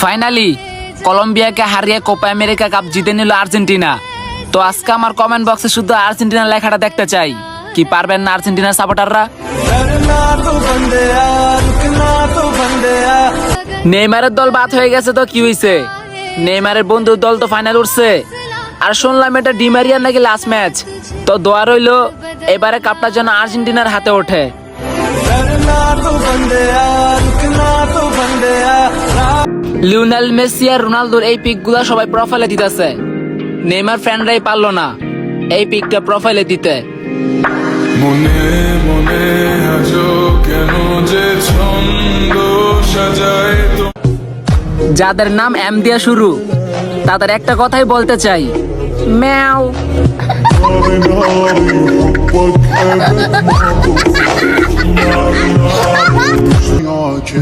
Finally কলম্বিয়াকে হারিয়ে Copa America cup জিতে নিল আর্জেন্টিনা। তো আজকে আমার কমেন্ট বক্সে শুধু আর্জেন্টিনার লেখাটা দেখতে চাই। কি পারবেন না আর্জেন্টিনার সাপোর্টাররা? নেইমারের দল বাদ হয়ে গেছে তো কি হয়েছে? নেইমারের বন্ধুর দল তো ফাইনাল উঠছে। আর শুনলাম এটা ডিমারিয়ার নাকি লাস্ট ম্যাচ। তো দোয়া রইল এবারে কাপটা যেন আর্জেন্টিনার হাতে ওঠে। লিওনেল মেসি আর রোনালদোর এই পিকগুলা সবাই প্রোফাইলে দিতেছে। নেইমার ফ্যানরাই পারলো না এই পিকটা প্রোফাইলে দিতে। মনে মনে আজো কেন যে ছন্দ সাজায় তো। যাদের নাম এম দিয়া শুরু তাদের একটা কথাই বলতে চাই, ম্যাও।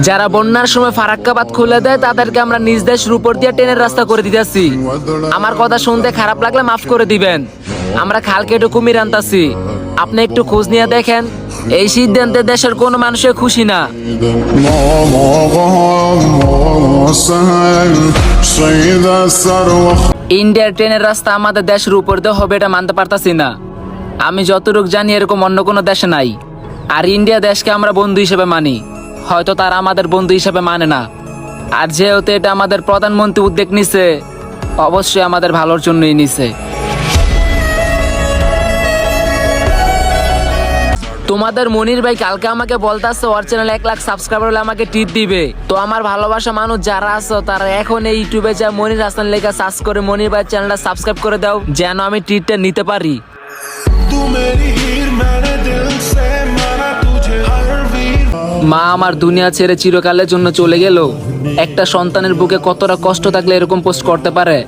যারা বন্যার সময় ফারাক্কা বাঁধ খুলে দেয় তাদেরকে আমরা নিজ দেশের উপর দিয়ে ট্রেনের রাস্তা করে দিতেছি। আমার কথা শুনতে খারাপ লাগলে মাফ করে দিবেন। আমরা খাল কেটে কুমির আনতাছি। আপনি একটু খোঁজ নিয়ে দেখেন, এই সিদ্ধান্তে দেশের কোনো মানুষে খুশি না। ইন্ডিয়ার ট্রেনের রাস্তা আমাদের দেশের উপর দিয়ে হবে এটা মানতে পারতাছি না। আমি যতটুকু জানি এরকম অন্য কোনো দেশে নাই। আর ইন্ডিয়া দেশকে আমরা বন্ধু হিসেবে মানি, হয়তো তারা আমাদের বন্ধু হিসেবে মানে না। আর যেহেতু এটা আমাদের প্রধানমন্ত্রী উদ্যোগ নিছে, অবশ্যই আমাদের ভালোর জন্যই নিছে। তোমাদের মনির ভাই কালকে আমাকে বলতেছে ওর চ্যানেলে 1 লাখ সাবস্ক্রাইবার হলে আমাকে ট্রিট দিবে। তো আমার ভালোবাসা মানুষ যারা আছো তারা এখন এই ইউটিউবে যা মনির হাসান লেখা সার্চ করে মনির ভাই চ্যানেলটা সাবস্ক্রাইব করে দাও, যেন আমি ট্রিটটা নিতে পারি। মা আমার দুনিয়া ছেড়ে চিরকালের জন্য চলে গেল। একটা সন্তানের বুকে কতটা কষ্ট থাকলে এরকম পোস্ট করতে পারে?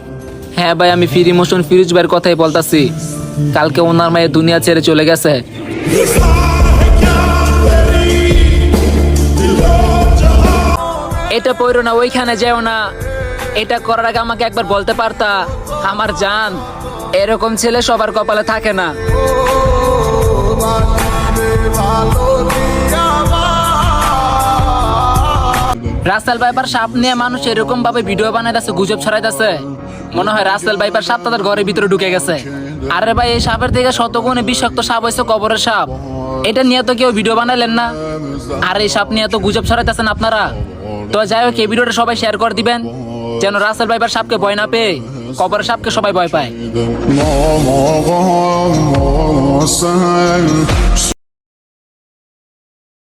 হ্যাঁ ভাই, আমি ফির ইমোশন ফিরোজ ভাইয়ের কথাই বলতাছি। কালকে ওনার মায়ের দুনিয়া ছেড়ে চলে গেছে। এটা পড়ো না, ওইখানে যেও না। এটা করার আগে আমাকে একবার বলতে পারতা। আমার জান, এরকম ছেলে সবার কপালে থাকে না। রাসেল ভাইপার সাপ নিয়ে মানুষ এরকম ভাবে ভিডিও বানাইতেছে, গুজব ছড়াইতেছে। মনে হয় রাসেল ভাইপার সাপ তাদের ঘরের ভিতরে ঢুকে গেছে। আরে ভাই, এই সাপের থেকে শতগুণে বিষাক্ত সাপ হয়েছে কবরের সাপ। এটা নিয়ে তো কেউ ভিডিও বানাইলেন না। আর এই সাপ নিয়ে তো গুজব ছড়াইতেছেন আপনারা। তো যাই হোক, এই ভিডিওটা সবাই শেয়ার করে দিবেন, যেন রাসেল ভাইপার সাপকে ভয় না পেয়ে কবরের সাপকে সবাই ভয় পায়।